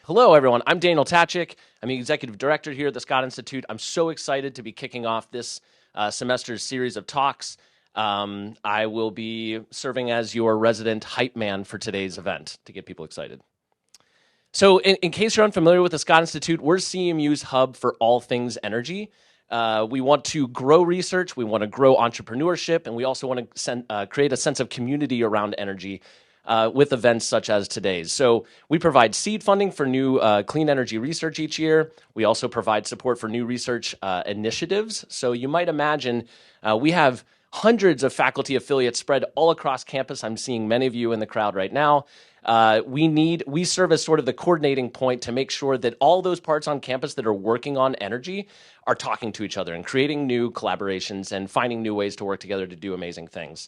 Hello, everyone. I'm Daniel Tachik. I'm the executive director here at the Scott Institute. I'm so excited to be kicking off this semester's series of talks. I will be serving as your resident hype man for today's event to get people excited. So in case you're unfamiliar with the Scott Institute, we're CMU's hub for all things energy. We want to grow research, we want to grow entrepreneurship, and we also want to create a sense of community around energy with events such as today's. So we provide seed funding for new clean energy research each year. We also provide support for new research initiatives. So you might imagine we have hundreds of faculty affiliates spread all across campus. I'm seeing many of you in the crowd right now. We serve as sort of the coordinating point to make sure that all those parts on campus that are working on energy are talking to each other and creating new collaborations and finding new ways to work together to do amazing things.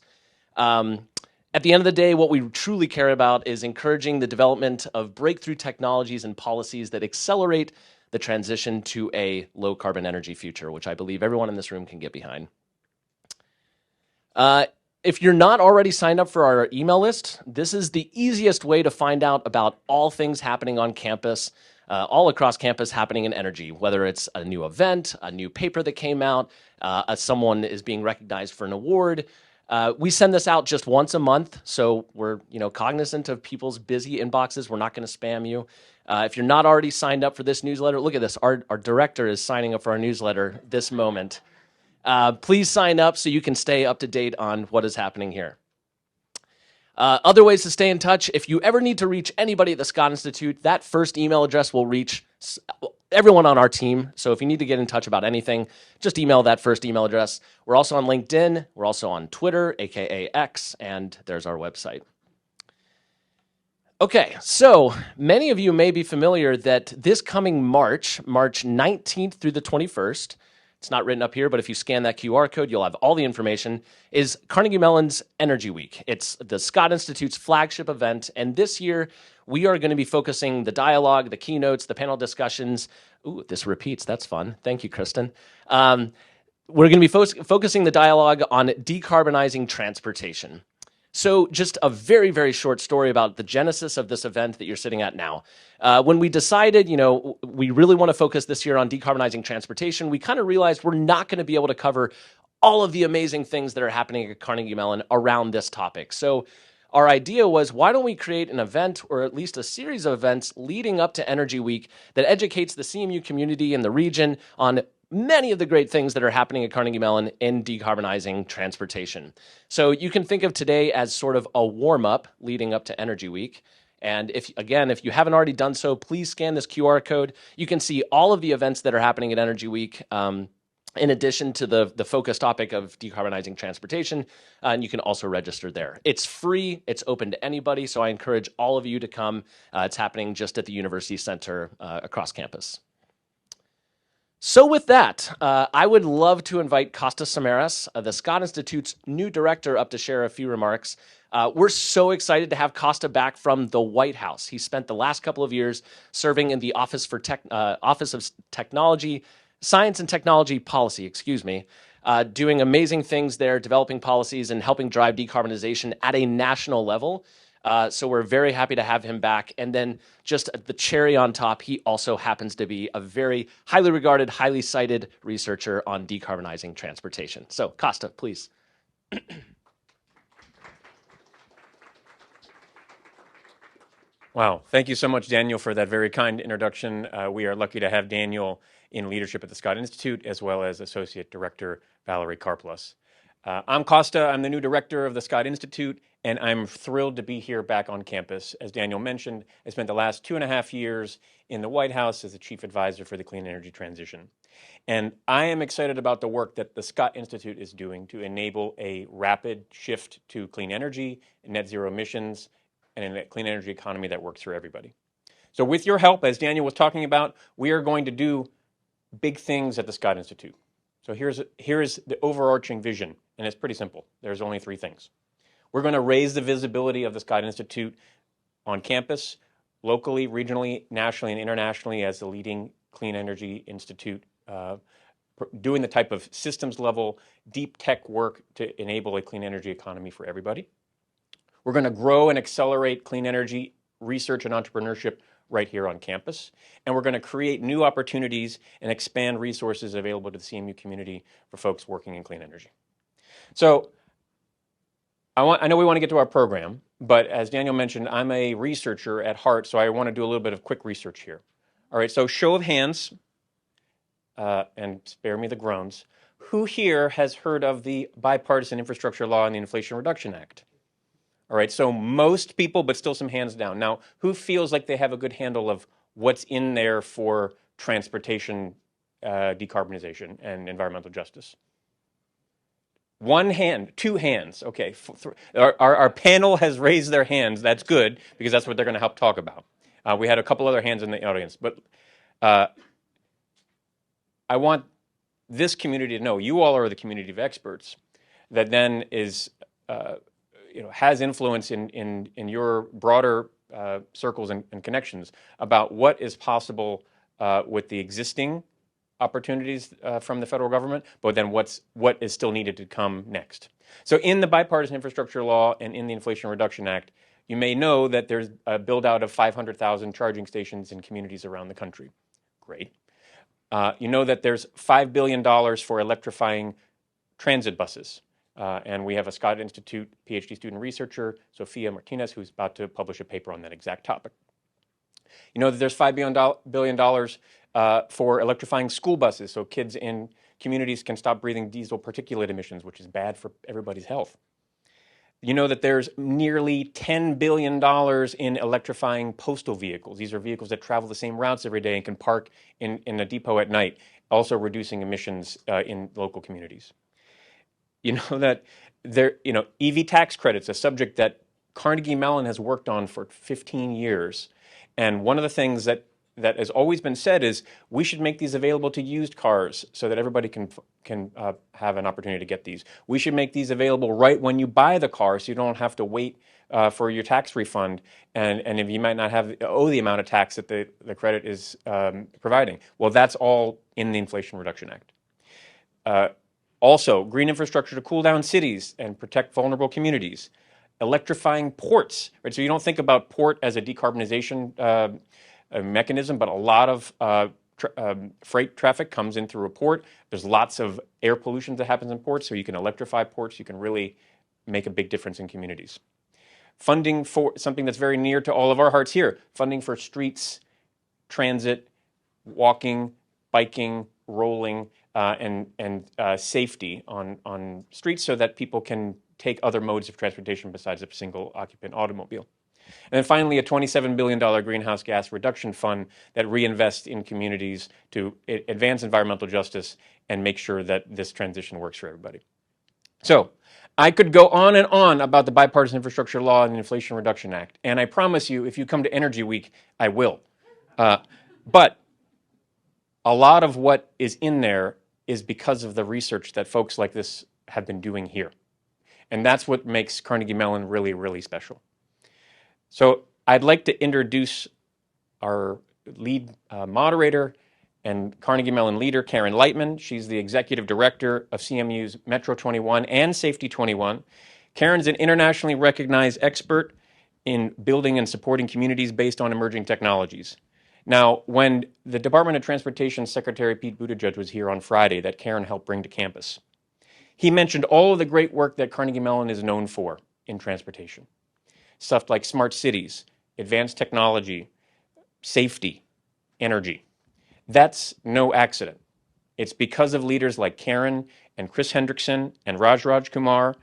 At the end of the day, what we truly care about is encouraging the development of breakthrough technologies and policies that accelerate the transition to a low carbon energy future, which I believe everyone in this room can get behind. If you're not already signed up for our email list, this is the easiest way to find out about all things happening on campus, all across campus happening in energy, whether it's a new event, a new paper that came out, someone is being recognized for an award. We send this out just once a month, so we're cognizant of people's busy inboxes. We're not going to spam you. If you're not already signed up for this newsletter, look at this. Our director is signing up for our newsletter this moment. Please sign up so you can stay up to date on what is happening here. Other ways to stay in touch, if you ever need to reach anybody at the Scott Institute, that first email address will reach everyone on our team. So if you need to get in touch about anything, just email that first email address. We're also on LinkedIn. We're also on Twitter, aka X, and there's our website. Okay, so many of you may be familiar that this coming March 19th through the 21st, it's not written up here, but if you scan that QR code, you'll have all the information, is Carnegie Mellon's Energy Week. It's the Scott Institute's flagship event, and this year we are going to be focusing the dialogue, the keynotes, the panel discussions. Ooh, this repeats. That's fun. Thank you, Kristen. We're going to be focusing the dialogue on decarbonizing transportation. So just a very, very short story about the genesis of this event that you're sitting at now. When we decided, we really want to focus this year on decarbonizing transportation, we kind of realized we're not going to be able to cover all of the amazing things that are happening at Carnegie Mellon around this topic. So our idea was, why don't we create an event or at least a series of events leading up to Energy Week that educates the CMU community in the region on many of the great things that are happening at Carnegie Mellon in decarbonizing transportation. So you can think of today as sort of a warm-up leading up to Energy Week. And if you haven't already done so, please scan this QR code. You can see all of the events that are happening at Energy Week, in addition to the focus topic of decarbonizing transportation, and you can also register there. It's free, it's open to anybody, so I encourage all of you to come. It's happening just at the University Center across campus. So with that, I would love to invite Kostas Samaras, the Scott Institute's new director, up to share a few remarks. We're so excited to have Costa back from the White House. He spent the last couple of years serving in the Office of Technology, Science and Technology Policy, doing amazing things there, developing policies and helping drive decarbonization at a national level. So we're very happy to have him back. And then just the cherry on top, he also happens to be a very highly regarded, highly cited researcher on decarbonizing transportation. So Costa, please. Wow, thank you so much, Daniel, for that very kind introduction. We are lucky to have Daniel in leadership at the Scott Institute, as well as Associate Director Valerie Karplus. I'm Costa. I'm the new director of the Scott Institute, and I'm thrilled to be here back on campus. As Daniel mentioned, I spent the last 2.5 years in the White House as the chief advisor for the clean energy transition. And I am excited about the work that the Scott Institute is doing to enable a rapid shift to clean energy, net zero emissions, and a clean energy economy that works for everybody. So with your help, as Daniel was talking about, we are going to do big things at the Scott Institute. So here's the overarching vision, and it's pretty simple. There's only 3 things. We're going to raise the visibility of the Scott Institute on campus, locally, regionally, nationally, and internationally as the leading clean energy institute, doing the type of systems level, deep tech work to enable a clean energy economy for everybody. We're going to grow and accelerate clean energy research and entrepreneurship right here on campus. And we're going to create new opportunities and expand resources available to the CMU community for folks working in clean energy. So I know we want to get to our program, but as Daniel mentioned, I'm a researcher at heart, so I want to do a little bit of quick research here. All right, so show of hands, and spare me the groans. Who here has heard of the Bipartisan Infrastructure Law and the Inflation Reduction Act? All right, so most people, but still some hands down. Now, who feels like they have a good handle of what's in there for transportation decarbonization and environmental justice? One hand, two hands. Okay, our panel has raised their hands. That's good, because that's what they're going to help talk about. We had a couple other hands in the audience, but I want this community to know, you all are the community of experts that then is, has influence in your broader circles and connections about what is possible with the existing opportunities from the federal government, but then what is still needed to come next. So in the Bipartisan Infrastructure Law and in the Inflation Reduction Act, you may know that there's a build out of 500,000 charging stations in communities around the country. Great. You know that there's $5 billion for electrifying transit buses. And we have a Scott Institute PhD student researcher, Sophia Martinez, who's about to publish a paper on that exact topic. You know that there's $5 billion for electrifying school buses, so kids in communities can stop breathing diesel particulate emissions, which is bad for everybody's health. You know that there's nearly $10 billion in electrifying postal vehicles. These are vehicles that travel the same routes every day and can park in a depot at night, also reducing emissions in local communities. You know that EV tax credits, a subject that Carnegie Mellon has worked on for 15 years. And one of the things that has always been said is we should make these available to used cars so that everybody can have an opportunity to get these. We should make these available right when you buy the car, so you don't have to wait for your tax refund, and if you might not owe the amount of tax that the credit is providing. Well, that's all in the Inflation Reduction Act. Also, green infrastructure to cool down cities and protect vulnerable communities. Electrifying ports, right? So you don't think about port as a decarbonization mechanism, but a lot of freight traffic comes in through a port. There's lots of air pollution that happens in ports, so you can electrify ports. You can really make a big difference in communities. Funding for something that's very near to all of our hearts here, funding for streets, transit, walking, biking, rolling, and safety on streets so that people can take other modes of transportation besides a single occupant automobile. And then finally, a $27 billion greenhouse gas reduction fund that reinvests in communities to advance environmental justice and make sure that this transition works for everybody. So I could go on and on about the Bipartisan Infrastructure Law and the Inflation Reduction Act. And I promise you, if you come to Energy Week, I will. But a lot of what is in there is because of the research that folks like this have been doing here. And that's what makes Carnegie Mellon really, really special. So I'd like to introduce our lead moderator and Carnegie Mellon leader, Karen Lightman. She's the executive director of CMU's Metro 21 and Safety 21. Karen's an internationally recognized expert in building and supporting communities based on emerging technologies. Now, when the Department of Transportation Secretary Pete Buttigieg was here on Friday, that Karen helped bring to campus, he mentioned all of the great work that Carnegie Mellon is known for in transportation. Stuff like smart cities, advanced technology, safety, energy. That's no accident. It's because of leaders like Karen and Chris Hendrickson and Raj Kumar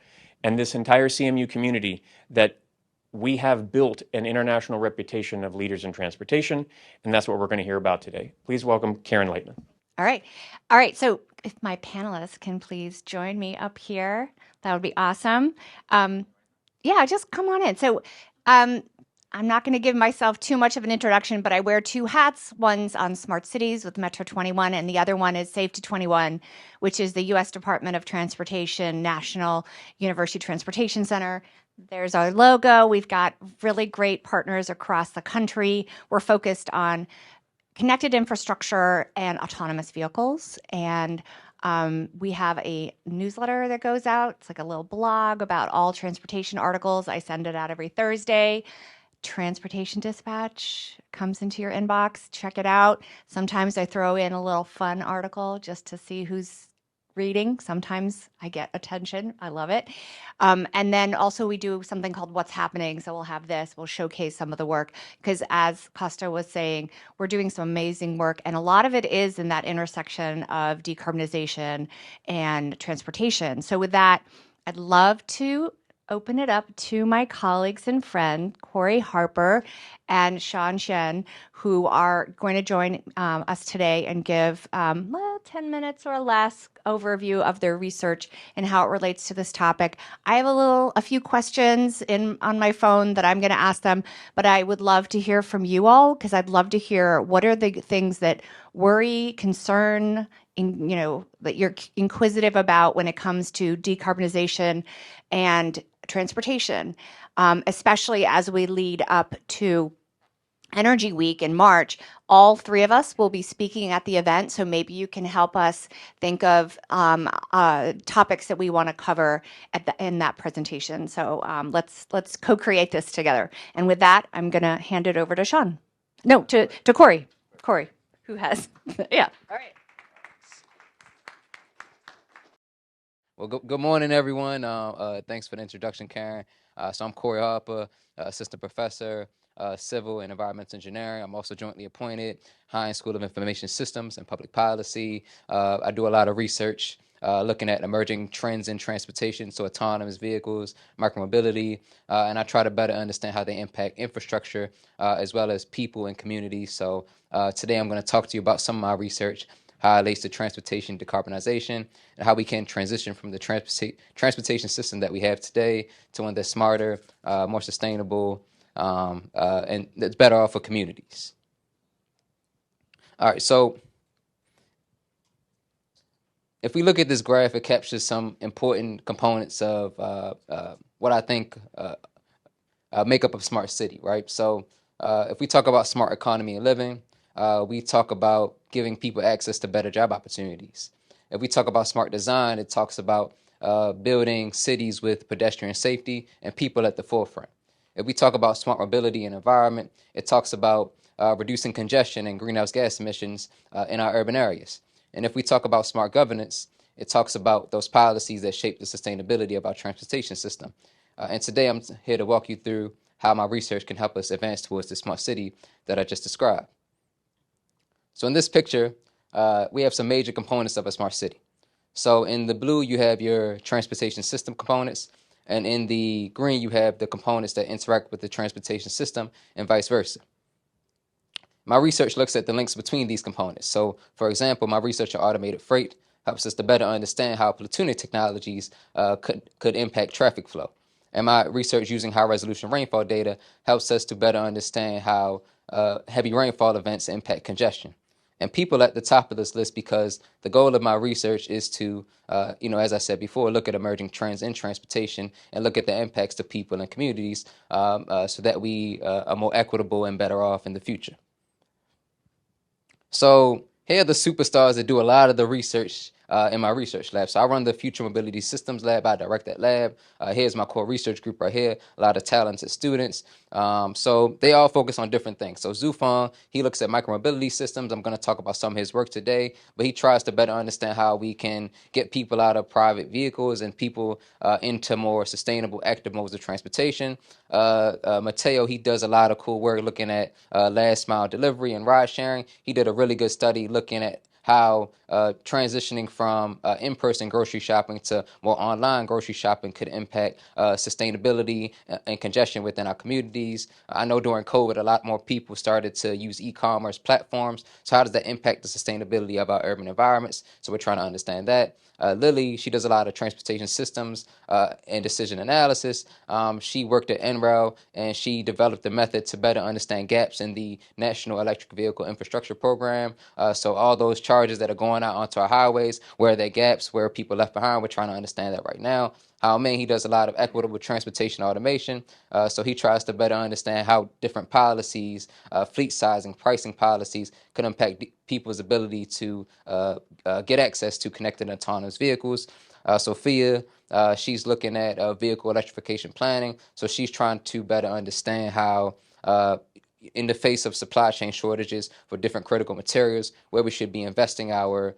and this entire CMU community that we have built an international reputation of leaders in transportation, and that's what we're going to hear about today. Please welcome Karen Lightman. All right. So if my panelists can please join me up here, that would be awesome. Yeah, just come on in. So I'm not going to give myself too much of an introduction, but I wear two hats. One's on Smart Cities with Metro 21, and the other one is Safety 21, which is the U.S. Department of Transportation National University Transportation Center. There's our logo. We've got really great partners across the country. We're focused on connected infrastructure and autonomous vehicles. And we have a newsletter that goes out. It's like a little blog about all transportation articles. I send it out every Thursday. Transportation Dispatch comes into your inbox. Check it out. Sometimes I throw in a little fun article just to see who's reading. Sometimes I get attention. I love it. And then also we do something called What's Happening. So we'll have this, we'll showcase some of the work because as Costa was saying, we're doing some amazing work. And a lot of it is in that intersection of decarbonization and transportation. So with that, I'd love to open it up to my colleagues and friend, Corey Harper and Sean Shen, who are going to join us today and give 10 minutes or less overview of their research and how it relates to this topic. I have a few questions on my phone that I'm going to ask them, but I would love to hear from you all because I'd love to hear what are the things that worry, concern, that you're inquisitive about when it comes to decarbonization and transportation, especially as we lead up to Energy Week in March. All three of us will be speaking at the event, so maybe you can help us think of topics that we want to cover in that presentation. So let's co-create this together. And with that, I'm going to hand it over to Sean. No, to Corey. Corey, who has, yeah. All right. Well, good morning, everyone. Thanks for the introduction, Karen. So I'm Corey Harper, assistant professor, civil and environmental engineering. I'm also jointly appointed Heinz School of Information Systems and Public Policy. I do a lot of research looking at emerging trends in transportation, so autonomous vehicles, micromobility, and I try to better understand how they impact infrastructure as well as people and communities. So today I'm going to talk to you about some of my research, how it relates to transportation decarbonization, and how we can transition from the transportation system that we have today to one that's smarter, more sustainable, and that's better off for communities. All right, so if we look at this graph, it captures some important components of what I think make up a smart city, right? So if we talk about smart economy and living, we talk about giving people access to better job opportunities. If we talk about smart design, it talks about building cities with pedestrian safety and people at the forefront. If we talk about smart mobility and environment, it talks about reducing congestion and greenhouse gas emissions in our urban areas. And if we talk about smart governance, it talks about those policies that shape the sustainability of our transportation system. And today I'm here to walk you through how my research can help us advance towards the smart city that I just described. So in this picture, we have some major components of a smart city. So in the blue, you have your transportation system components, and in the green, you have the components that interact with the transportation system and vice versa. My research looks at the links between these components. So for example, my research on automated freight helps us to better understand how platooning technologies could impact traffic flow. And my research using high-resolution rainfall data helps us to better understand how heavy rainfall events impact congestion. And people at the top of this list because the goal of my research is to, as I said before, look at emerging trends in transportation and look at the impacts to people and communities so that we are more equitable and better off in the future. So here are the superstars that do a lot of the research in my research lab. So I run the Future Mobility Systems Lab. I direct that lab. Here's my core research group right here. A lot of talented students. So they all focus on different things. So Zufang, he looks at micromobility systems. I'm going to talk about some of his work today, but he tries to better understand how we can get people out of private vehicles and people into more sustainable, active modes of transportation. Mateo, he does a lot of cool work looking at last mile delivery and ride sharing. He did a really good study looking at how transitioning from in-person grocery shopping to more online grocery shopping could impact sustainability and congestion within our communities. I know during COVID, a lot more people started to use e-commerce platforms. So how does that impact the sustainability of our urban environments? So we're trying to understand that. Lily, she does a lot of transportation systems and decision analysis. She worked at NREL and she developed a method to better understand gaps in the National Electric Vehicle Infrastructure Program. So all those charges that are going out onto our highways, where are there gaps, where are people left behind? We're trying to understand that right now. How Ming, he does a lot of equitable transportation automation. So he tries to better understand how different policies, fleet sizing, pricing policies could impact people's ability to get access to connected autonomous vehicles. Sophia, she's looking at vehicle electrification planning. So she's trying to better understand how in the face of supply chain shortages for different critical materials, where we should be investing our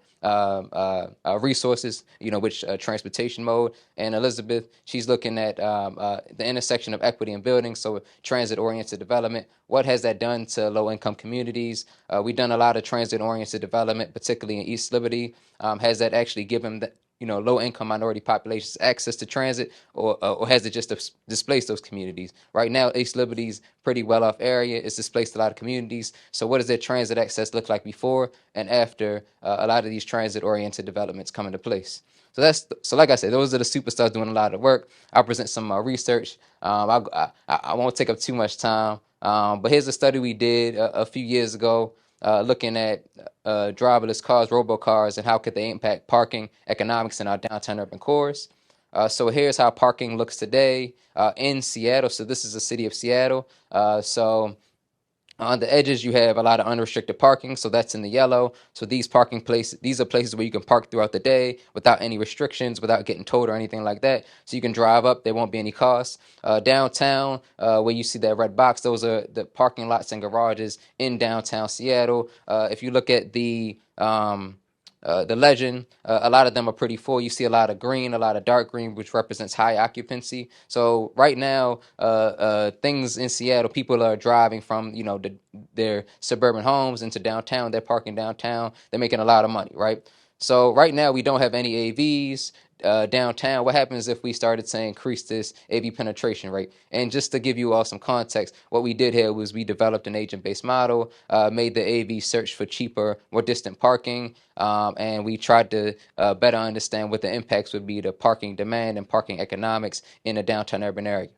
resources, which transportation mode. And Elizabeth, she's looking at the intersection of equity and building, so transit-oriented development. What has that done to low-income communities? We've done a lot of transit-oriented development, particularly in East Liberty. Has that actually given low-income minority populations access to transit, or has it just displaced those communities? Right now, East Liberty's pretty well-off area. It's displaced a lot of communities. So what does their transit access look like before and after a lot of these transit-oriented developments come into place? So like I said, those are the superstars doing a lot of work. I'll present some research. I won't take up too much time, but here's a study we did a few years ago, looking at driverless cars, robocars, and how could they impact parking economics in our downtown urban cores. So here's how parking looks today in Seattle. So this is the city of Seattle. So on the edges, you have a lot of unrestricted parking, so that's in the yellow. So these are places where you can park throughout the day without any restrictions, without getting towed or anything like that. So you can drive up, there won't be any costs. Downtown, where you see that red box, those are the parking lots and garages in downtown Seattle. If you look at the legend, a lot of them are pretty full. You see a lot of green, a lot of dark green, which represents high occupancy. So right now, things in Seattle, people are driving from their suburban homes into downtown. They're parking downtown. They're making a lot of money, right? So right now we don't have any AVs downtown. What happens if we started to increase this AV penetration rate? And just to give you all some context, what we did here was we developed an agent-based model, made the AV search for cheaper, more distant parking, and we tried to better understand what the impacts would be to parking demand and parking economics in a downtown urban area.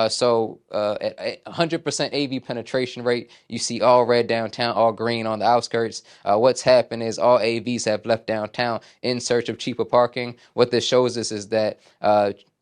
So at 100% AV penetration rate, you see all red downtown, all green on the outskirts. What's happened is all AVs have left downtown in search of cheaper parking. What this shows us is that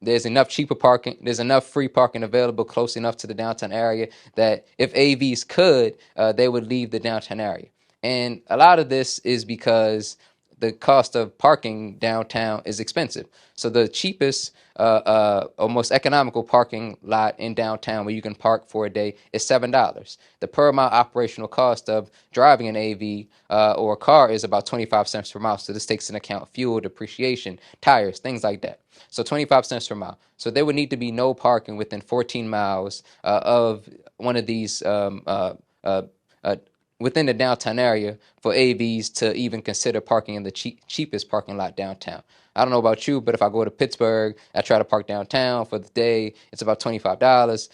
there's enough cheaper parking, there's enough free parking available close enough to the downtown area that if AVs could, they would leave the downtown area. And a lot of this is because the cost of parking downtown is expensive. So the cheapest or most economical parking lot in downtown where you can park for a day is $7. The per mile operational cost of driving an AV or a car is about 25 cents per mile. So this takes into account fuel, depreciation, tires, things like that. So 25 cents per mile. So there would need to be no parking within 14 miles of one of these within the downtown area for AVs to even consider parking in the cheapest parking lot downtown. I don't know about you, but if I go to Pittsburgh, I try to park downtown for the day, it's about $25.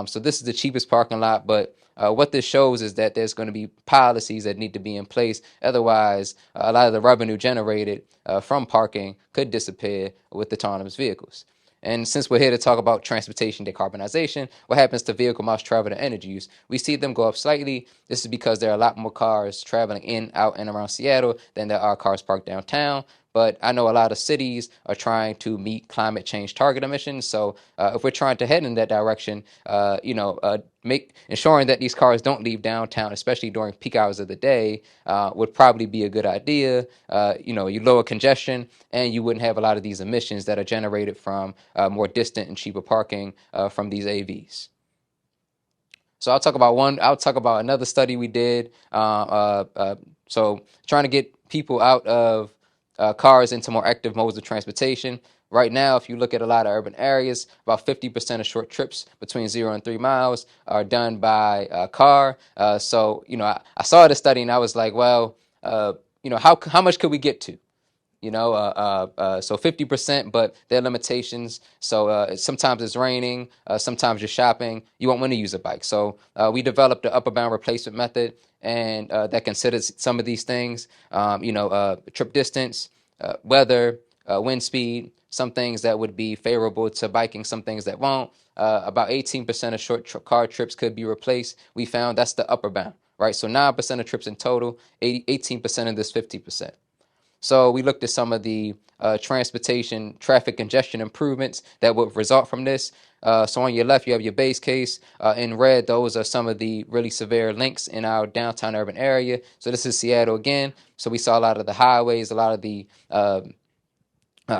So this is the cheapest parking lot, but what this shows is that there's going to be policies that need to be in place. Otherwise, a lot of the revenue generated from parking could disappear with autonomous vehicles. And since we're here to talk about transportation decarbonization, what happens to vehicle miles traveled and energy use? We see them go up slightly. This is because there are a lot more cars traveling in, out, and around Seattle than there are cars parked downtown. But I know a lot of cities are trying to meet climate change target emissions. So if we're trying to head in that direction, ensuring that these cars don't leave downtown, especially during peak hours of the day, would probably be a good idea. You lower congestion, and you wouldn't have a lot of these emissions that are generated from more distant and cheaper parking from these AVs. So I'll talk about another study we did. So trying to get people out of cars into more active modes of transportation. Right now, if you look at a lot of urban areas, about 50% of short trips between 0 and 3 miles are done by car. So I saw the study and I was like, well, how much could we get to? So 50%, but there are limitations. So sometimes it's raining, sometimes you're shopping, you won't want to use a bike. So we developed the upper bound replacement method, and that considers some of these things, trip distance, weather, wind speed, some things that would be favorable to biking, some things that won't. About 18% of short car trips could be replaced. We found that's the upper bound, right? So 9% of trips in total, 18% of this 50%. So we looked at some of the transportation traffic congestion improvements that would result from this. So on your left, you have your base case. In red, those are some of the really severe links in our downtown urban area. So this is Seattle again. So we saw a lot of the highways, a lot of the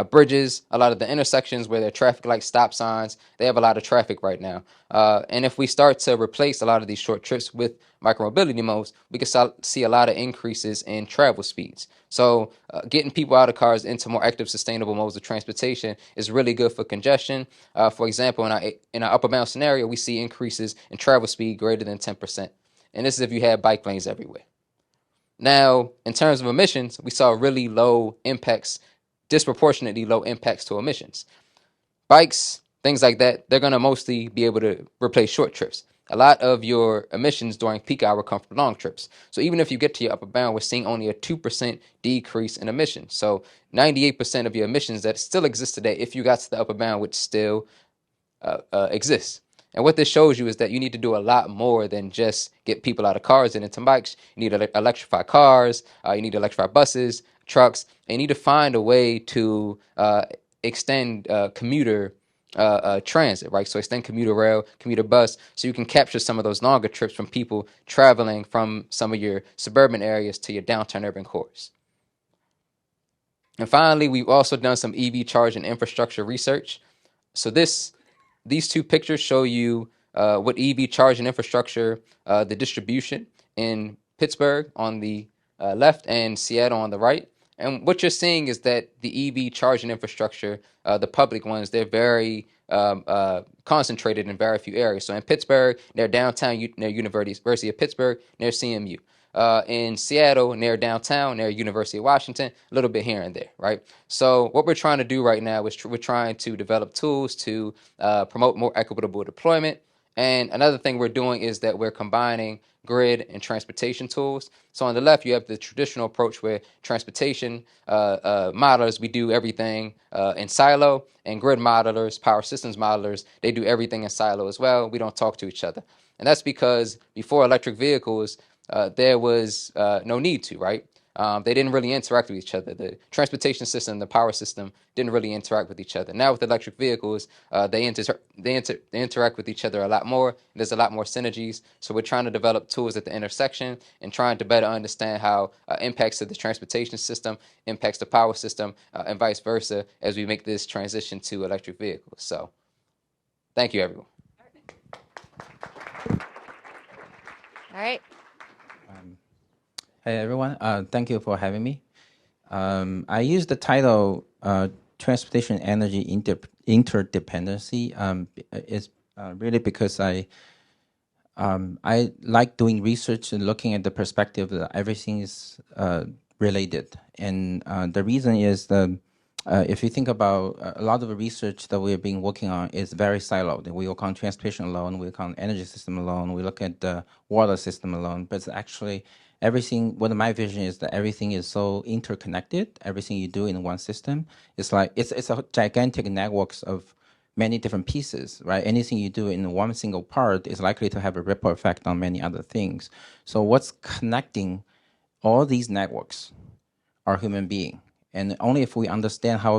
bridges, a lot of the intersections where there are traffic light stop signs, they have a lot of traffic right now. And if we start to replace a lot of these short trips with micromobility modes, we can see a lot of increases in travel speeds. So getting people out of cars into more active, sustainable modes of transportation is really good for congestion. For example, in our upper bound scenario, we see increases in travel speed greater than 10%. And this is if you have bike lanes everywhere. Now, in terms of emissions, we saw really low impacts, disproportionately low impacts to emissions. Bikes, things like that, they're going to mostly be able to replace short trips. A lot of your emissions during peak hour come from long trips. So even if you get to your upper bound, we're seeing only a 2% decrease in emissions. So 98% of your emissions that still exist today, if you got to the upper bound, would still exist. And what this shows you is that you need to do a lot more than just get people out of cars and into bikes. You need to electrify cars, you need to electrify buses, trucks, and you need to find a way to extend commuter transit, right? So extend commuter rail, commuter bus, so you can capture some of those longer trips from people traveling from some of your suburban areas to your downtown urban cores. And finally, we've also done some EV charging infrastructure research. So these two pictures show you what EV charging infrastructure, the distribution in Pittsburgh on the left and Seattle on the right. And what you're seeing is that the EV charging infrastructure, the public ones, they're very concentrated in very few areas. So in Pittsburgh, near downtown, near University of Pittsburgh, near CMU. In Seattle, near downtown, near University of Washington, a little bit here and there, right? So what we're trying to do right now is we're trying to develop tools to promote more equitable deployment. And another thing we're doing is that we're combining grid and transportation tools. So on the left, you have the traditional approach where transportation modelers, we do everything in silo, and grid modelers, power systems modelers, they do everything in silo as well. We don't talk to each other. And that's because before electric vehicles, there was no need to, right? They didn't really interact with each other. The transportation system, the power system didn't really interact with each other. Now with electric vehicles, they interact with each other a lot more. There's a lot more synergies. So we're trying to develop tools at the intersection and trying to better understand how impacts to the transportation system impacts the power system and vice versa as we make this transition to electric vehicles. So thank you, everyone. All right. Hey everyone, thank you for having me. I use the title Transportation Energy Interdependency is really because I like doing research and looking at the perspective that everything is related. And the reason is that if you think about a lot of the research that we've been working on is very siloed. We work on transportation alone, we work on energy system alone, we look at the water system alone, but it's actually everything, what my vision is that everything is so interconnected, everything you do in one system, it's like, it's a gigantic networks of many different pieces, right? Anything you do in one single part is likely to have a ripple effect on many other things. So what's connecting all these networks are human beings. And only if we understand how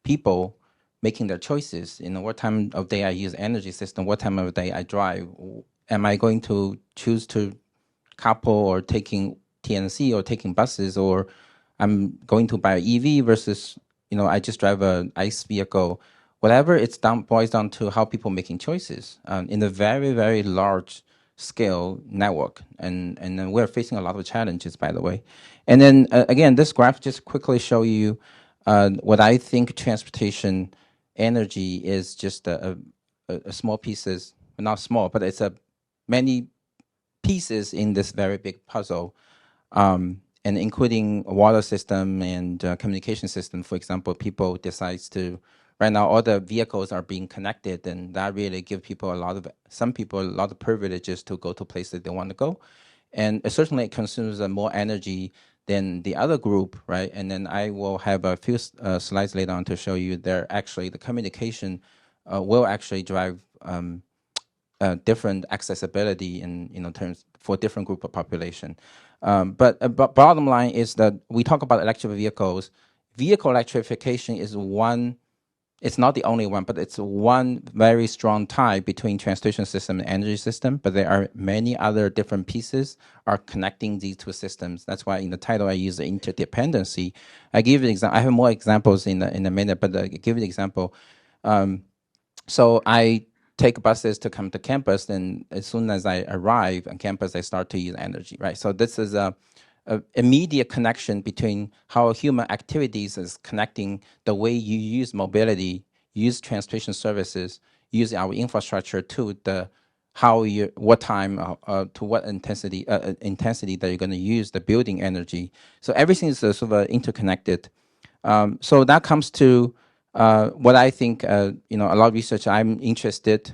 people making their choices, what time of day I use energy system, what time of day I drive, am I going to choose to carpool or taking TNC or taking buses, or I'm going to buy an EV versus, I just drive an ICE vehicle. Whatever, boils down to how people making choices in a very, very large scale network, and then we're facing a lot of challenges, by the way. And then again, this graph just quickly show you what I think transportation energy is just a small pieces, not small, but it's a many pieces in this very big puzzle, and including a water system and communication system. For example, people decides to, right now all the vehicles are being connected, and that really give some people a lot of privileges to go to places they want to go. And certainly it consumes more energy than the other group, right? And then I will have a few slides later on to show you there actually the communication will actually drive different accessibility in terms for different group of population. But bottom line is that we talk about electric vehicles. Vehicle electrification is it's not the only one, but it's one very strong tie between transportation system and energy system. But there are many other different pieces are connecting these two systems. That's why in the title I use the interdependency. I give an example. I have more examples in a minute, but I give an example. So I take buses to come to campus, and as soon as I arrive on campus, I start to use energy, right? So this is a immediate connection between how human activities is connecting the way you use mobility, use transportation services, use our infrastructure to the how you what time to what intensity that you're going to use the building energy. So everything is sort of interconnected. So that comes to what I think, a lot of research I'm interested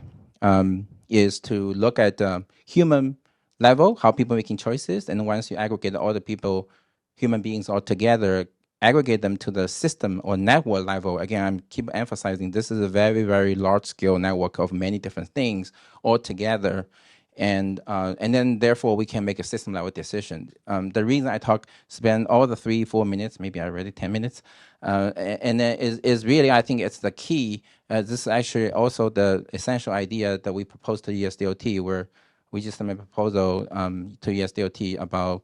is to look at human level, how people making choices, and once you aggregate all the people, human beings all together, aggregate them to the system or network level. Again, I'm keep emphasizing this is a very, very large scale network of many different things all together. And then therefore we can make a system level decision. The reason I spend all the 3-4 minutes, maybe already 10 minutes, and then is really, I think it's the key. This is actually also the essential idea that we proposed to USDOT, where we just made a proposal to USDOT about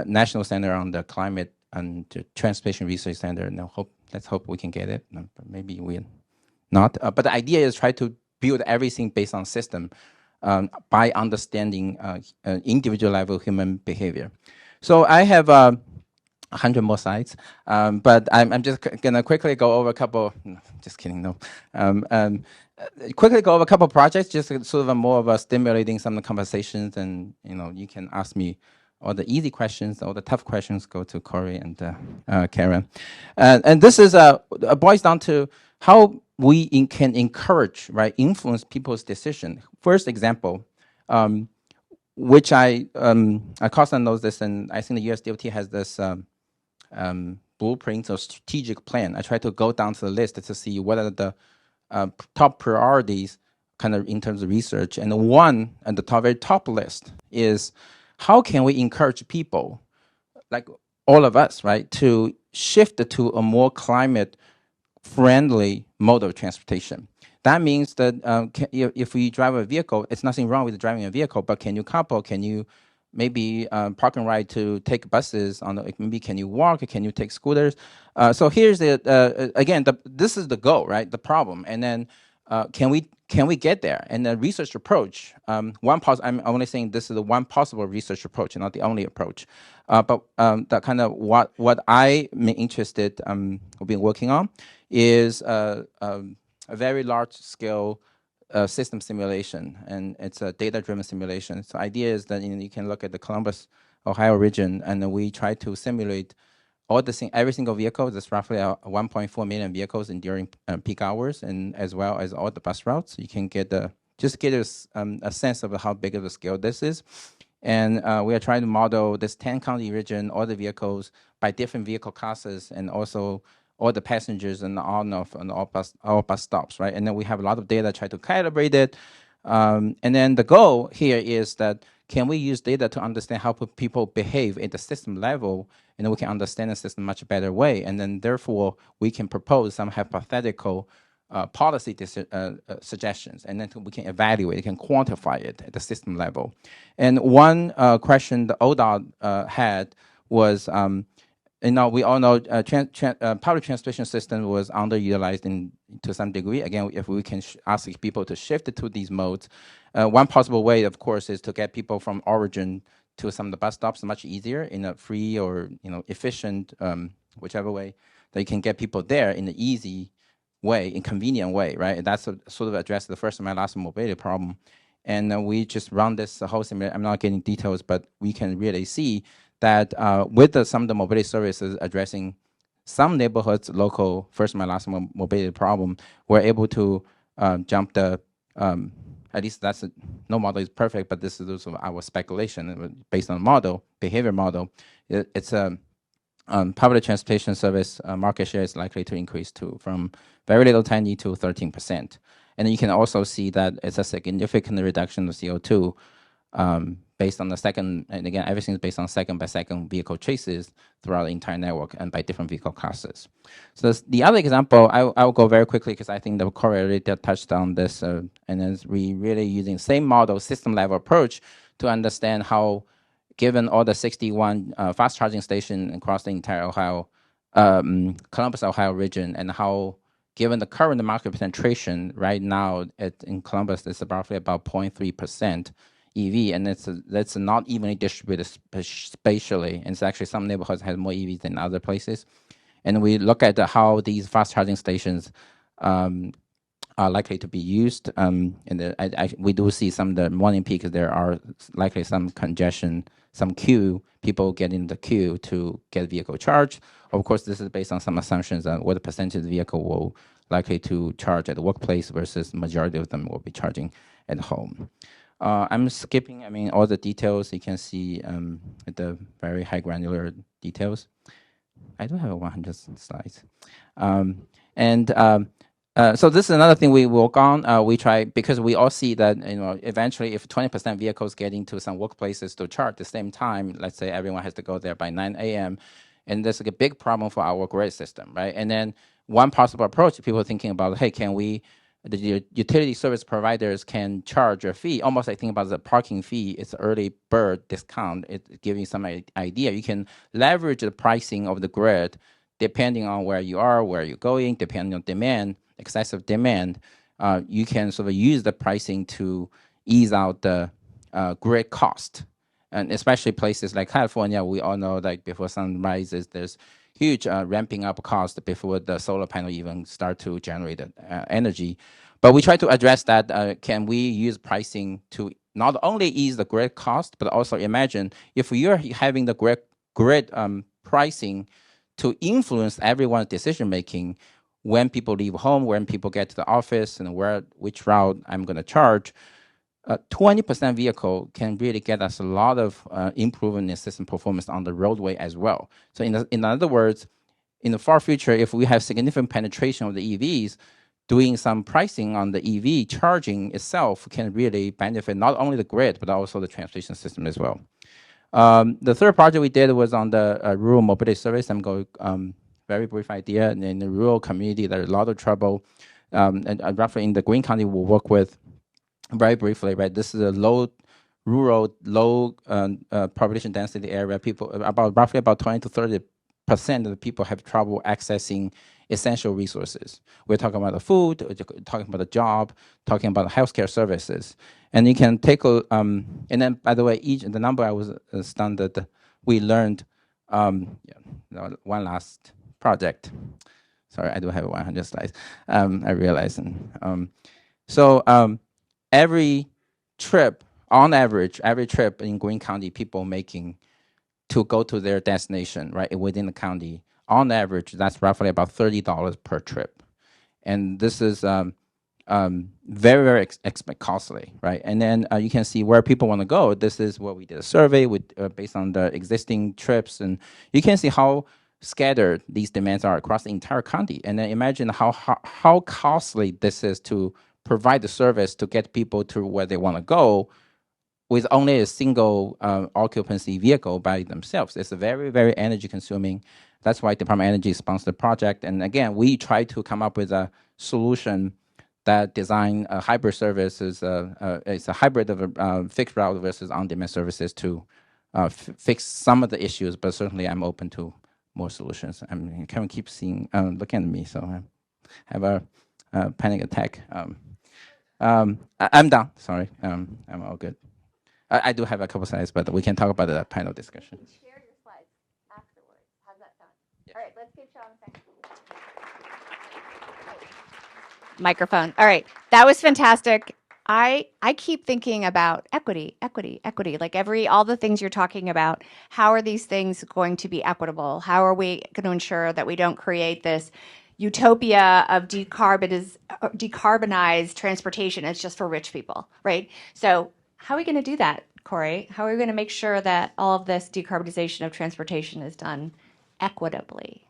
National Center on the Climate and Transportation Research Center. And let's hope we can get it. But maybe we're not. But the idea is try to build everything based on system by understanding individual level human behavior. So I have 100 more slides, but I'm just gonna quickly go over a couple. No, just kidding. No, quickly go over a couple projects, just sort of more of a stimulating some of the conversations, and you can ask me all the easy questions, all the tough questions go to Corey and Karen, and this is boils down to how we can encourage, right, influence people's decision. First example. Which Costa knows this, and I think the USDOT has this blueprint or strategic plan. I try to go down to the list to see what are the top priorities kind of in terms of research. And one at the very top list is how can we encourage people, like all of us, right, to shift to a more climate friendly mode of transportation. That means that if we drive a vehicle, it's nothing wrong with driving a vehicle, but can you carpool? Can you maybe park and ride to take buses? Maybe can you walk? Can you take scooters? So here's the again. This is the goal, right? The problem, and then can we get there? And the research approach. I'm only saying this is the one possible research approach, and not the only approach. But that kind of what I'm interested. We've been working on is a very large scale system simulation, and it's a data-driven simulation. So the idea is that you can look at the Columbus, Ohio region, and then we try to simulate every single vehicle. There's roughly 1.4 million vehicles during peak hours, and as well as all the bus routes. You can get a sense of how big of a scale this is. And we are trying to model this 10-county region, all the vehicles by different vehicle classes, and also all the passengers and all bus stops, right? And then we have a lot of data, try to calibrate it. And then the goal here is that can we use data to understand how people behave at the system level, and then we can understand the system much better way. And then therefore we can propose some hypothetical policy suggestions, and then we can evaluate, we can quantify it at the system level. And one question the ODOT had was, we all know public transportation system was underutilized to some degree. Again, if we can ask people to shift to these modes, one possible way, of course, is to get people from origin to some of the bus stops much easier in a free or efficient, whichever way that you can get people there in an easy way, in convenient way, right? And that's sort of address the first mile last mobility problem. And we just run this whole simulation. I'm not getting details, but we can really see that with some of the mobility services addressing some neighborhoods' local first mile last mile mobility problem, we're able to jump the, at least no model is perfect, but this is also our speculation based on a model, behavior model. It's a public transportation service market share is likely to increase from very little tiny to 13%. And you can also see that it's a significant reduction of CO2 based on the second, and again, everything is based on second-by-second vehicle traces throughout the entire network and by different vehicle classes. So the other example, I'll go very quickly because I think the Corey already touched on this, and then we really using the same model, system-level approach to understand how, given all the 61 fast charging stations across the entire Ohio, Columbus, Ohio region, and how, given the current market penetration right now in Columbus, it's roughly about 0.3% EV, and that's not evenly distributed spatially. And it's actually some neighborhoods have more EVs than other places. And we look at how these fast charging stations are likely to be used. And we do see some of the morning peaks, there are likely some congestion, some queue, people get in the queue to get vehicle charged. Of course, this is based on some assumptions on what the percentage of the vehicle will likely to charge at the workplace versus majority of them will be charging at home. I'm skipping, all the details. You can see the very high granular details. I do have 100 slides. So this is another thing we work on. We try, because we all see that eventually if 20% vehicles get into some workplaces to charge at the same time, let's say everyone has to go there by 9 a.m., and there's a big problem for our grid system, right? And then one possible approach, people are thinking about, hey, can we, the utility service providers can charge a fee, almost I think about the parking fee, it's early bird discount, it's giving some idea. You can leverage the pricing of the grid depending on where you are, where you're going, depending on demand, excessive demand. You can sort of use the pricing to ease out the grid cost. And especially places like California, we all know like before sun rises, there's huge ramping up cost before the solar panel even start to generate energy. But we try to address that. Can we use pricing to not only ease the grid cost, but also imagine if you're having the grid pricing to influence everyone's decision-making when people leave home, when people get to the office, and which route I'm going to charge. 20% vehicle can really get us a lot of improvement in system performance on the roadway as well. So in other words, in the far future, if we have significant penetration of the EVs, doing some pricing on the EV charging itself can really benefit not only the grid, but also the transportation system as well. The third project we did was on the rural mobility service. I'm going very brief idea. In the rural community, there's a lot of trouble. And roughly in the Greene County, we'll work with, very briefly, right? This is a rural, low population density area. People, roughly about 20 to 30% of the people have trouble accessing essential resources. We're talking about the food, we're talking about the job, talking about healthcare services. And you can take a, and then by the way, the number I was stunned that we learned, one last project. Sorry, I do have 100 slides. I realize. Every trip, on average, every trip in Greene County, people making to go to their destination, right, within the county, on average, that's roughly about $30 per trip. And this is very, very costly, right? And then you can see where people want to go. This is what we did a survey with based on the existing trips. And you can see how scattered these demands are across the entire county. And then imagine how costly this is to provide the service to get people to where they want to go with only a single occupancy vehicle by themselves. It's a very, very energy consuming. That's why Department of Energy sponsored the project. And again, we try to come up with a solution that design a hybrid service. It's a hybrid of fixed route versus on-demand services to fix some of the issues, but certainly I'm open to more solutions. I mean, Kevin keeps looking at me, so I have a panic attack. I'm done, sorry, I'm all good. I do have a couple slides, but we can talk about the panel discussion. You can share your slides afterwards. How's that sound? Yeah. All right, let's give Sean a second. Microphone. All right, that was fantastic. I keep thinking about equity. Like all the things you're talking about, how are these things going to be equitable? How are we going to ensure that we don't create this utopia of decarbonized transportation? It's just for rich people, right? So how are we going to do that, Corey? How are we going to make sure that all of this decarbonization of transportation is done equitably?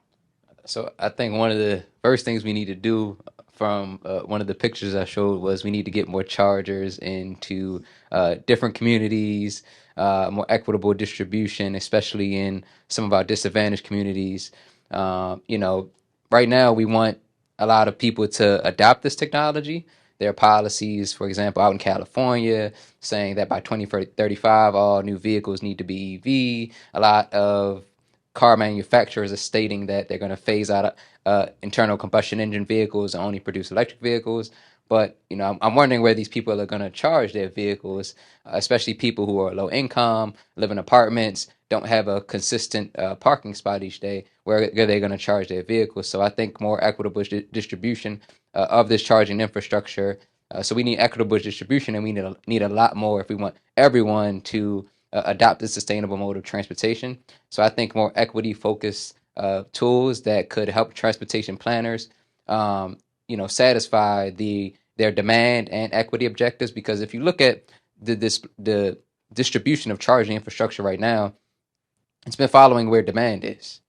So I think one of the first things we need to do from one of the pictures I showed was we need to get more chargers into different communities, more equitable distribution, especially in some of our disadvantaged communities. You know, right now we want a lot of people to adopt this technology. There are policies, for example, out in California saying that by 2035, all new vehicles need to be EV. A lot of car manufacturers are stating that they're going to phase out internal combustion engine vehicles and only produce electric vehicles. But I'm wondering where these people are going to charge their vehicles, especially people who are low income, live in apartments, don't have a consistent parking spot each day. Where are they going to charge their vehicles? So I think more equitable distribution of this charging infrastructure. So we need equitable distribution, and we need a lot more if we want everyone to adopt a sustainable mode of transportation. So I think more equity focused tools that could help transportation planners, satisfy their demand and equity objectives. Because if you look at the distribution of charging infrastructure right now, it's been following where demand is.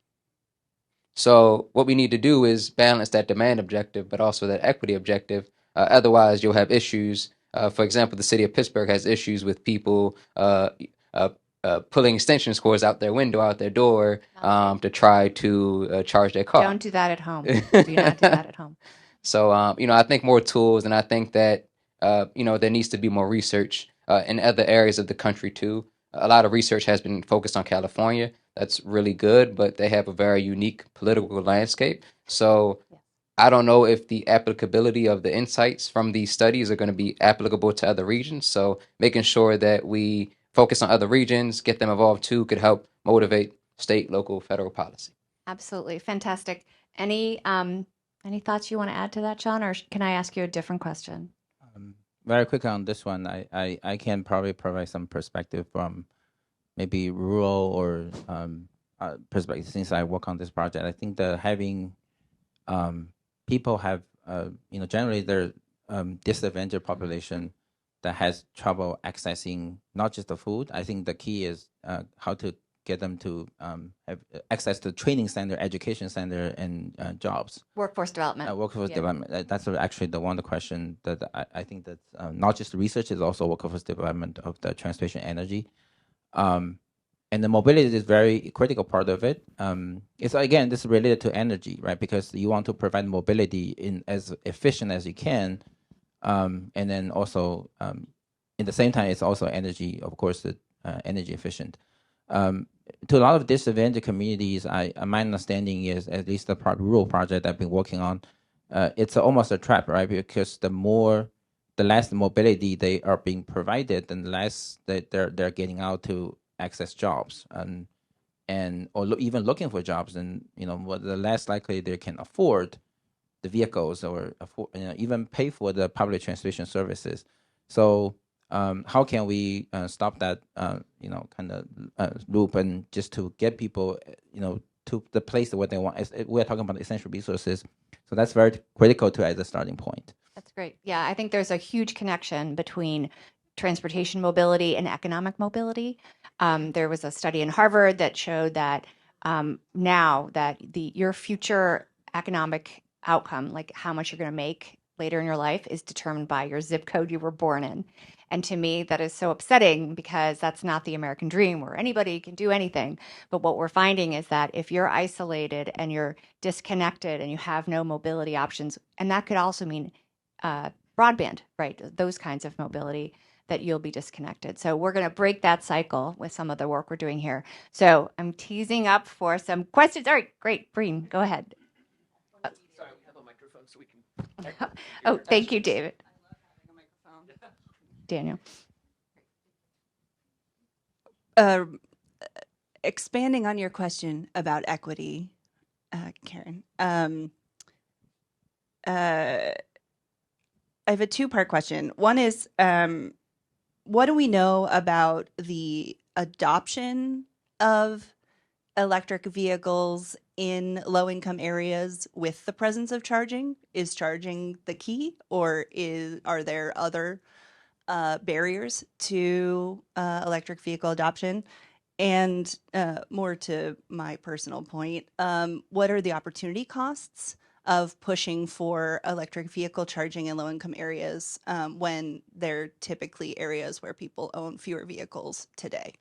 So what we need to do is balance that demand objective, but also that equity objective. Otherwise, you'll have issues. For example, the city of Pittsburgh has issues with people pulling extension cords out their window, out their door, to try to charge their car. Don't do that at home. Do not do that at home. So, I think more tools, and I think that, there needs to be more research in other areas of the country too. A lot of research has been focused on California. That's really good, but they have a very unique political landscape. So I don't know if the applicability of the insights from these studies are going to be applicable to other regions. So making sure that we focus on other regions, get them involved too, could help motivate state, local, federal policy. Absolutely. Fantastic. Any thoughts you want to add to that, John, or can I ask you a different question? Very quick on this one, I can probably provide some perspective from maybe rural or perspective since I work on this project. I think that having people have, generally their disadvantaged population that has trouble accessing not just the food. I think the key is how to get them to have access to training center, education center, and jobs. Workforce development. Workforce development. That's actually the one question that I think that not just research, is also workforce development of the transportation energy. And the mobility is very critical part of it. It's again, this is related to energy, right? Because you want to provide mobility in as efficient as you can, and then also in the same time, it's also energy, of course, energy efficient. To a lot of disadvantaged communities, my understanding is, at least the rural project I've been working on, it's almost a trap, right? Because the less mobility they are being provided, then the less they're getting out to access jobs or even looking for jobs, and the less likely they can afford the vehicles or even pay for the public transportation services. So how can we stop that kind of loop, and just to get people to the place where they want? We're talking about essential resources, so that's very critical to as a starting point. That's great. Yeah, I think there's a huge connection between transportation mobility and economic mobility. There was a study in Harvard that showed that now that your future economic outcome, like how much you're going to make later in your life, is determined by your zip code you were born in. And to me, that is so upsetting, because that's not the American dream where anybody can do anything. But what we're finding is that if you're isolated and you're disconnected and you have no mobility options, and that could also mean broadband, right? Those kinds of mobility, that you'll be disconnected. So we're going to break that cycle with some of the work we're doing here. So I'm teasing up for some questions. All right, great. Breen, go ahead. Sorry, we have a microphone so we can. Oh, thank you, David. Daniel. Expanding on your question about equity, Karen, I have a two-part question. One is, what do we know about the adoption of electric vehicles in low-income areas with the presence of charging? Is charging the key, or are there other barriers to electric vehicle adoption? And more to my personal point, what are the opportunity costs of pushing for electric vehicle charging in low-income areas when they're typically areas where people own fewer vehicles today?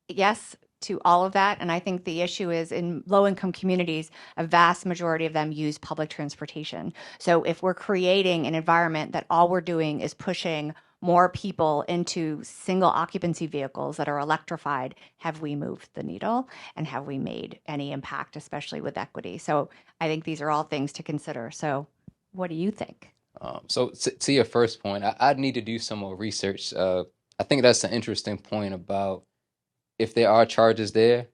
Yes to all of that. And I think the issue is in low income communities, a vast majority of them use public transportation. So if we're creating an environment that all we're doing is pushing more people into single occupancy vehicles that are electrified, have we moved the needle and have we made any impact, especially with equity? So I think these are all things to consider. So what do you think? So to your first point, I'd need to do some more research. I think that's an interesting point about if there are charges there,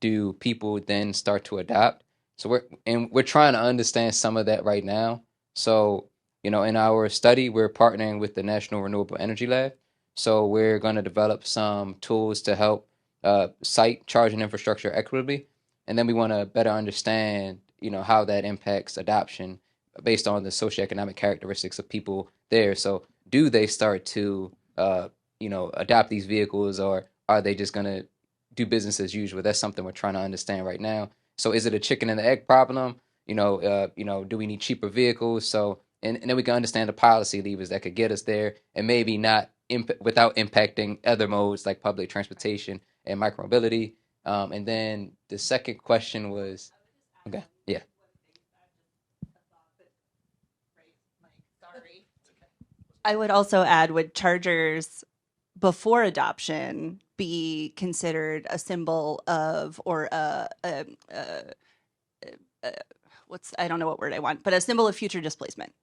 do people then start to adapt? So we're trying to understand some of that right now. So, in our study, we're partnering with the National Renewable Energy Lab. So we're going to develop some tools to help site charging infrastructure equitably. And then we want to better understand, how that impacts adoption based on the socioeconomic characteristics of people there. So do they start to, adopt these vehicles, or are they just going to do business as usual? That's something we're trying to understand right now. So is it a chicken and the egg problem? Do we need cheaper vehicles? So, and then we can understand the policy levers that could get us there, and maybe not without impacting other modes like public transportation and micromobility. And then the second question was, okay, yeah. I would also add, would chargers before adoption be considered a symbol of, or I don't know what word I want, but a symbol of future displacement?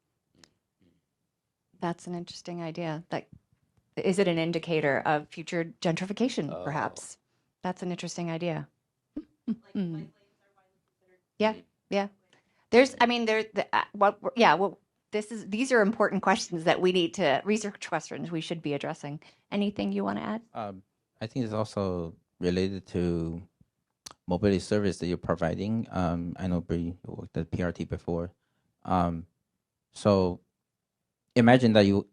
That's an interesting idea. Is it an indicator of future gentrification, perhaps? That's an interesting idea. Yeah, yeah. These are important questions that we need to, research questions we should be addressing. Anything you want to add? I think it's also related to mobility service that you're providing. I know Bree worked at PRT before. So imagine that you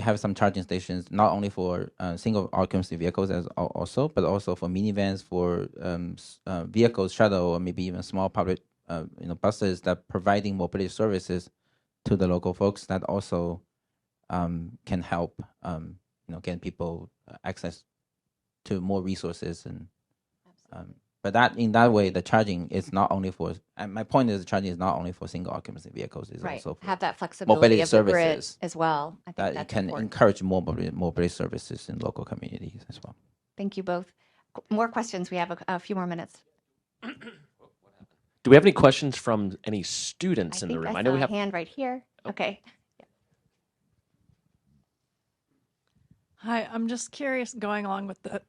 have some charging stations not only for single occupancy vehicles also, but also for minivans, for vehicles, shuttle, or maybe even small public buses that providing mobility services to the local folks that also can help get people access to more resources. And but that in that way, the charging is not only for, and my point is the charging is not only for single occupancy vehicles, it's Right. also for Have that flexibility mobility of the grid services as well. I think that that's can important. encourage more mobility services in local communities as well. Thank you both. More questions. We have a few more minutes. Do we have any questions from any students in the room? I know saw we have a hand right here. Okay. Hi, I'm just curious, going along with the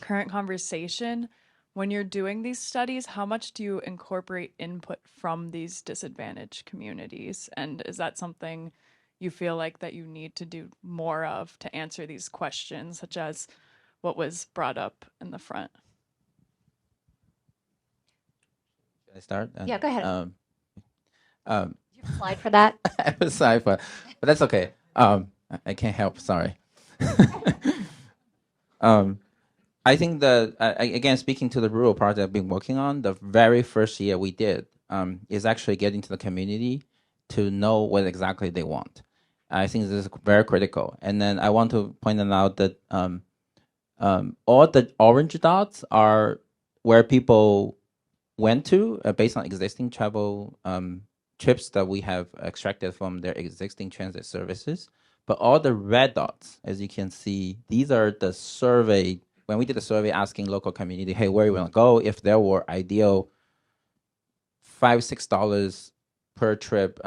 current conversation, when you're doing these studies, how much do you incorporate input from these disadvantaged communities? And is that something you feel like that you need to do more of to answer these questions, such as what was brought up in the front? Should I start? Yeah, go ahead. You have a slide for that? I have a slide but that's okay. I can't help. Sorry. I think that, again, speaking to the rural project I've been working on, the very first year we did is actually getting to the community to know what exactly they want. I think this is very critical. And then I want to point out that all the orange dots are where people went to based on existing travel trips that we have extracted from their existing transit services. But all the red dots, as you can see, these are the survey. When we did the survey asking local community, hey, where you want to go? If there were ideal $5-6 per trip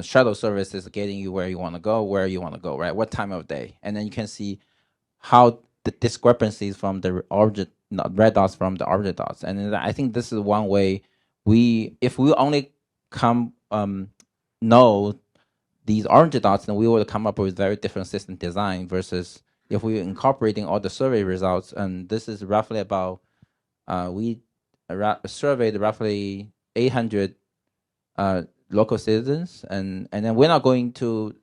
shuttle services getting you where you want to go, right? What time of day? And then you can see how the discrepancies from the red dots from the orange dots. And I think this is one way if we only know these orange dots, then we will come up with very different system design versus if we're incorporating all the survey results. And this is roughly about, we surveyed roughly 800 local citizens. And then we're not going to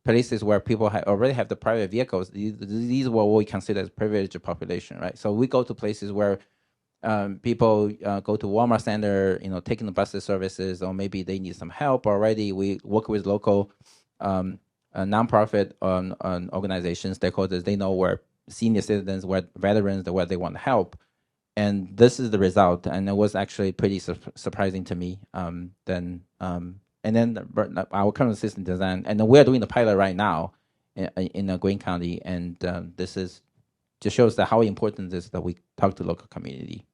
places where people already have the private vehicles. These are what we consider as privileged population, right? So we go to places where people go to Walmart Center, taking the bus services, or maybe they need some help already. We work with local nonprofit organizations, stakeholders. They know where senior citizens, where veterans, where they want to help. And this is the result. And it was actually pretty surprising to me. And then our current system design, and we're doing the pilot right now in Greene County. And this is just shows that how important it is that we talk to local community.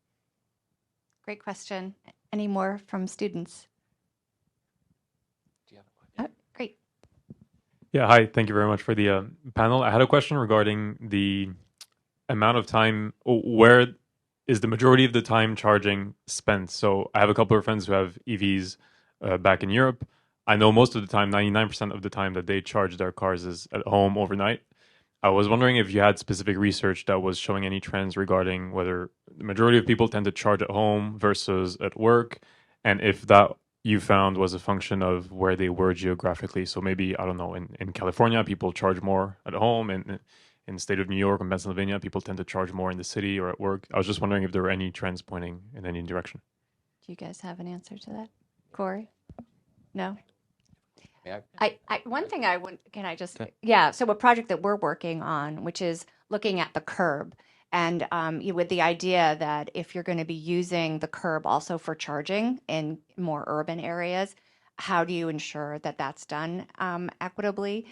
Great question. Any more from students? Do you have a question? Great. Yeah, hi. Thank you very much for the panel. I had a question regarding the amount of time, where is the majority of the time charging spent? So I have a couple of friends who have EVs back in Europe. I know most of the time, 99% of the time that they charge their cars is at home overnight. I was wondering if you had specific research that was showing any trends regarding whether the majority of people tend to charge at home versus at work, and if that you found was a function of where they were geographically. So maybe, I don't know, in California, people charge more at home, and in the state of New York and Pennsylvania, people tend to charge more in the city or at work. I was just wondering if there were any trends pointing in any direction. Do you guys have an answer to that? Corey? No? Yeah. One thing I would, can I just, Okay. yeah, so a project that we're working on, which is looking at the curb, and with the idea that if you're going to be using the curb also for charging in more urban areas, how do you ensure that that's done equitably?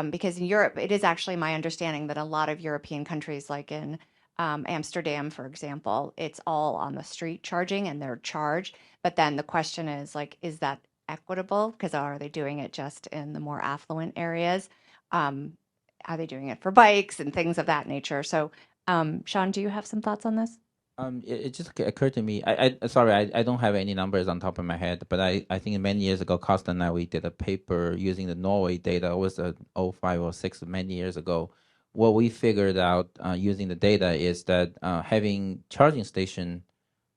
Because in Europe, it is actually my understanding that a lot of European countries, like in Amsterdam, for example, it's all on the street charging and they're charged. But then the question is like, is that equitable? Because are they doing it just in the more affluent areas? Are they doing it for bikes and things of that nature? So, Sean, do you have some thoughts on this? It just occurred to me. Sorry, I don't have any numbers on top of my head, but I think many years ago, Costa and I, we did a paper using the Norway data. It was a 05 or 06 many years ago. What we figured out using the data is that having charging station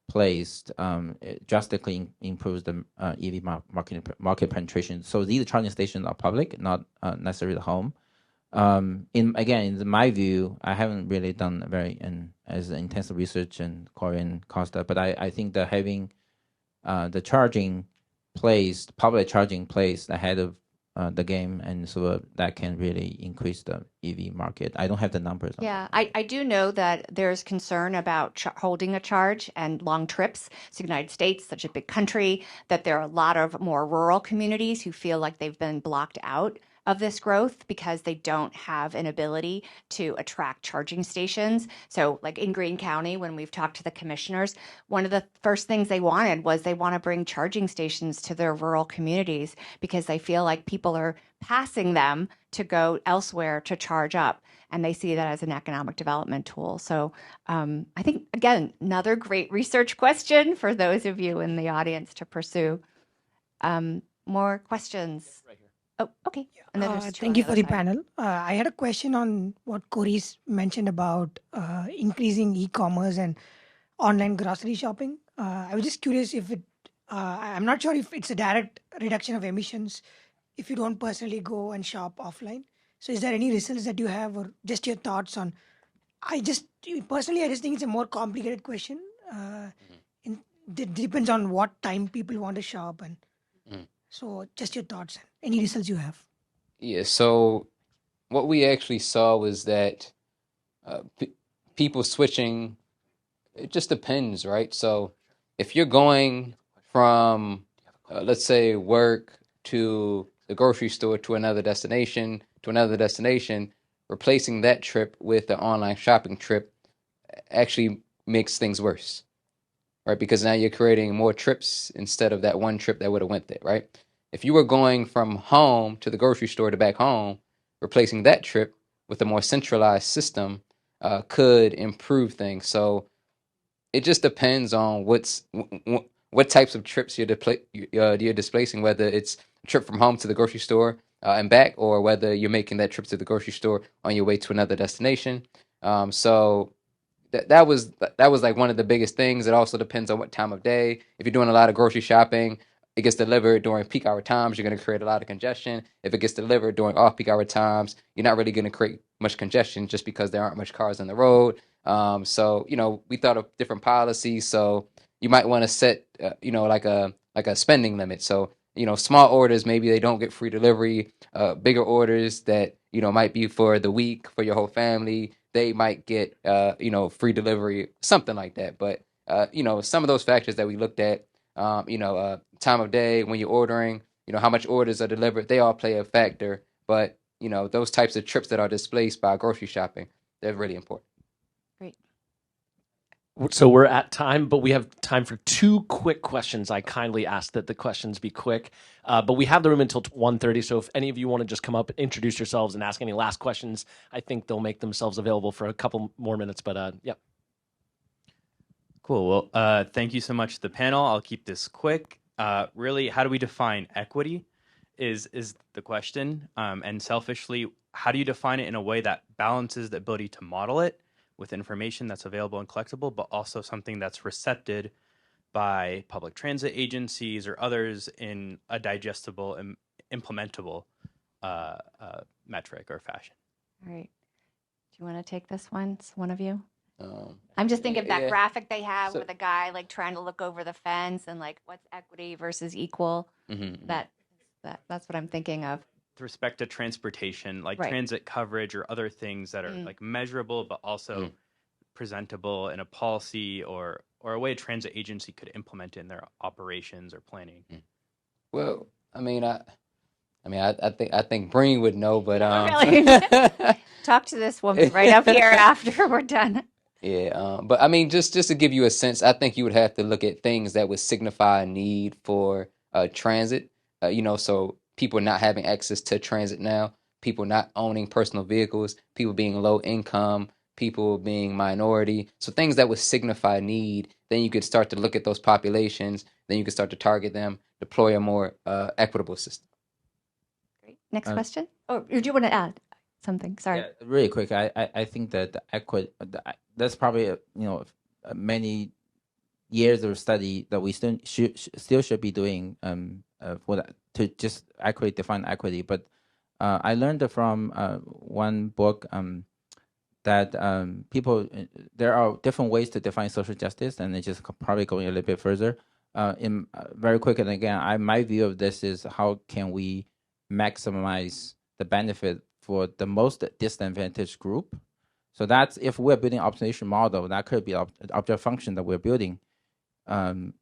placed it drastically improves the EV market penetration. So these charging stations are public, not necessarily the home. In my view, I haven't really done as intensive research in Korea and Costa, but I think that having the charging placed, public charging placed ahead of the game, and so that can really increase the EV market. I don't have the numbers. Yeah, I do know that there's concern about holding a charge and long trips. It's the United States, such a big country, that there are a lot of more rural communities who feel like they've been blocked out of this growth because they don't have an ability to attract charging stations. So like in Greene County, when we've talked to the commissioners, one of the first things they wanted was they want to bring charging stations to their rural communities because they feel like people are passing them to go elsewhere to charge up. And they see that as an economic development tool. So I think, again, another great research question for those of you in the audience to pursue. More questions? Right here. Oh, okay. And then there's two on Thank you the for other the side. panel. I had a question on what Corey's mentioned about increasing e-commerce and online grocery shopping. I was just curious if I'm not sure if it's a direct reduction of emissions if you don't personally go and shop offline. So is there any results that you have or just your thoughts on? I just think it's a more complicated question. It depends on what time people want to shop, and so just your thoughts and any results you have. Yeah, so what we actually saw was that people switching, it just depends, right? So if you're going from, let's say, work to the grocery store to another destination, replacing that trip with an online shopping trip actually makes things worse, right? Because now you're creating more trips instead of that one trip that would have went there, right? If you were going from home to the grocery store to back home, replacing that trip with a more centralized system could improve things. So it just depends on what types of trips you're displacing, whether it's a trip from home to the grocery store and back, or whether you're making that trip to the grocery store on your way to another destination. So that was like one of the biggest things. It also depends on what time of day. If you're doing a lot of grocery shopping, it gets delivered during peak hour times, you're going to create a lot of congestion. If it gets delivered during off peak hour times, you're not really going to create much congestion just because there aren't much cars on the road. So we thought of different policies. So you might want to set like a spending limit. So small orders, maybe they don't get free delivery. Bigger orders that might be for the week for your whole family, they might get free delivery, something like that. But some of those factors that we looked at, time of day when you're ordering, how much orders are delivered, they all play a factor. But those types of trips that are displaced by grocery shopping, they're really important. Great. So we're at time, but we have time for 2 quick questions. I kindly ask that the questions be quick, but we have the room until 1:30. So if any of you want to just come up, introduce yourselves, and ask any last questions, I think they'll make themselves available for a couple more minutes. But yeah. Cool. Well, thank you so much to the panel. I'll keep this quick. Really, how do we define equity is the question. And selfishly, how do you define it in a way that balances the ability to model it with information that's available and collectible, but also something that's recepted by public transit agencies or others in a digestible and implementable metric or fashion? All right. Do you want to take this one? It's one of you. I'm just thinking of that graphic they have with a guy like trying to look over the fence and like what's equity versus equal. That's what I'm thinking of. With respect to transportation, like Right. transit coverage or other things that are like measurable, but also presentable in a policy or a way a transit agency could implement in their operations or planning. Well, I think Breen would know, but Really? Talk to this woman right up here after we're done. Yeah, but just to give you a sense, I think you would have to look at things that would signify a need for transit. So people not having access to transit now, people not owning personal vehicles, people being low income, people being minority. So things that would signify need. Then you could start to look at those populations. Then you could start to target them, deploy a more equitable system. Great. Next question. Or do you want to add something? Sorry. Yeah, really quick. I think that that's probably many years of study that we still should be doing for that to just accurately define equity. But I learned from one book that people there are different ways to define social justice, and it's just probably going a little bit further. Very quick, and again, my view of this is how can we maximize the benefit for the most disadvantaged group. So that's if we're building an optimization model, that could be object function that we're building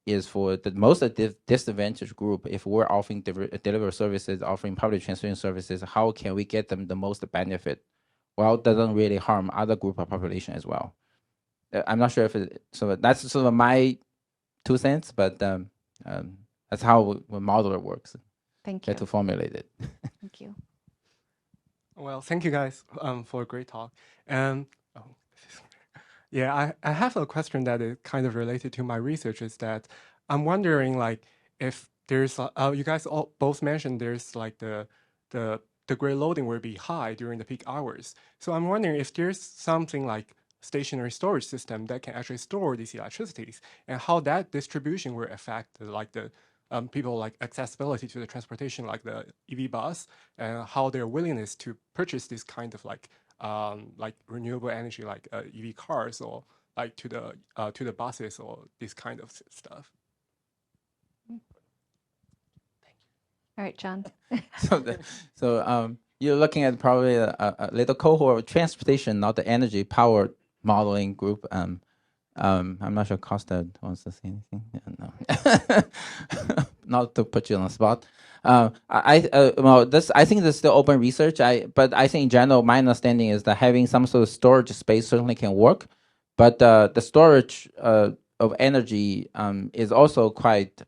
is for the most disadvantaged group. If we're offering deliver services, offering public transportation services, how can we get them the most benefit? Well, it doesn't really harm other group of population as well. I'm not sure if so that's sort of my 2 cents, but that's how the modeler works. Thank you. To formulate it. Thank you. Well, thank you guys for a great talk. And I have a question that is kind of related to my research. Is that I'm wondering like if there's you guys all both mentioned there's like the grid loading will be high during the peak hours. So I'm wondering if there's something like stationary storage system that can actually store these electricities and how that distribution will affect like the people like accessibility to the transportation, like the EV bus, and how their willingness to purchase this kind of like renewable energy, like EV cars, or like to the buses or this kind of stuff. All right, John. So you're looking at probably a little cohort of transportation, not the energy power modeling group. I'm not sure Costa wants to say anything. Yeah, no, not to put you on the spot. I think this is still open research. But I think in general, my understanding is that having some sort of storage space certainly can work, but the storage of energy is also quite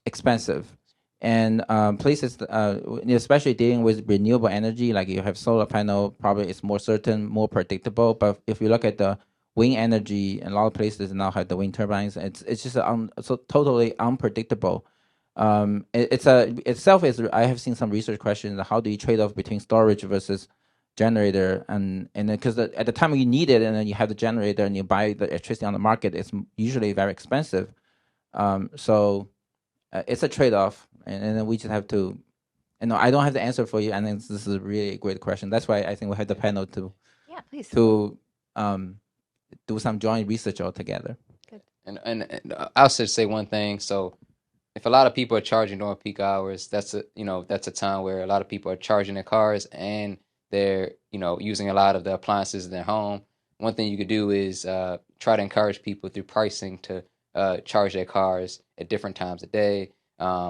expensive. And places, especially dealing with renewable energy, like you have solar panel, probably it's more certain, more predictable. But if you look at the wind energy, and a lot of places now have the wind turbines, it's just so totally unpredictable. Itself is. I have seen some research questions. How do you trade off between storage versus generator? And because at the time you need it, and then you have the generator, and you buy the electricity on the market, it's usually very expensive. So it's a trade-off, and then we just have to. I don't have the answer for you, and this is a really great question. That's why I think we have the panel to. Yeah, please. To do some joint research altogether. And I'll just say one thing. So if a lot of people are charging during peak hours, that's a time where a lot of people are charging their cars and they're using a lot of the appliances in their home. One thing you could do is try to encourage people through pricing to charge their cars at different times a day.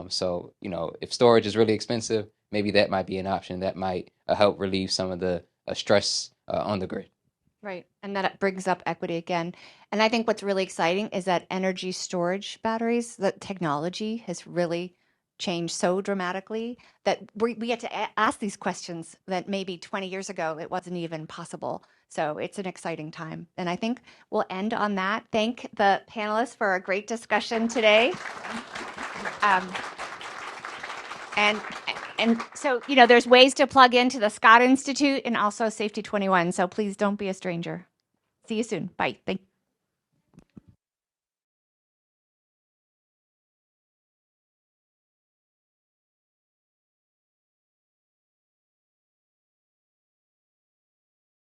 So if storage is really expensive, maybe that might be an option that might help relieve some of the stress on the grid. Right. And that brings up equity again. And I think what's really exciting is that energy storage batteries, the technology has really changed so dramatically that we get to ask these questions that maybe 20 years ago it wasn't even possible. So it's an exciting time. And I think we'll end on that. Thank the panelists for a great discussion today. And so, there's ways to plug into the Scott Institute and also Safety 21. So please don't be a stranger. See you soon. Bye. Thank you.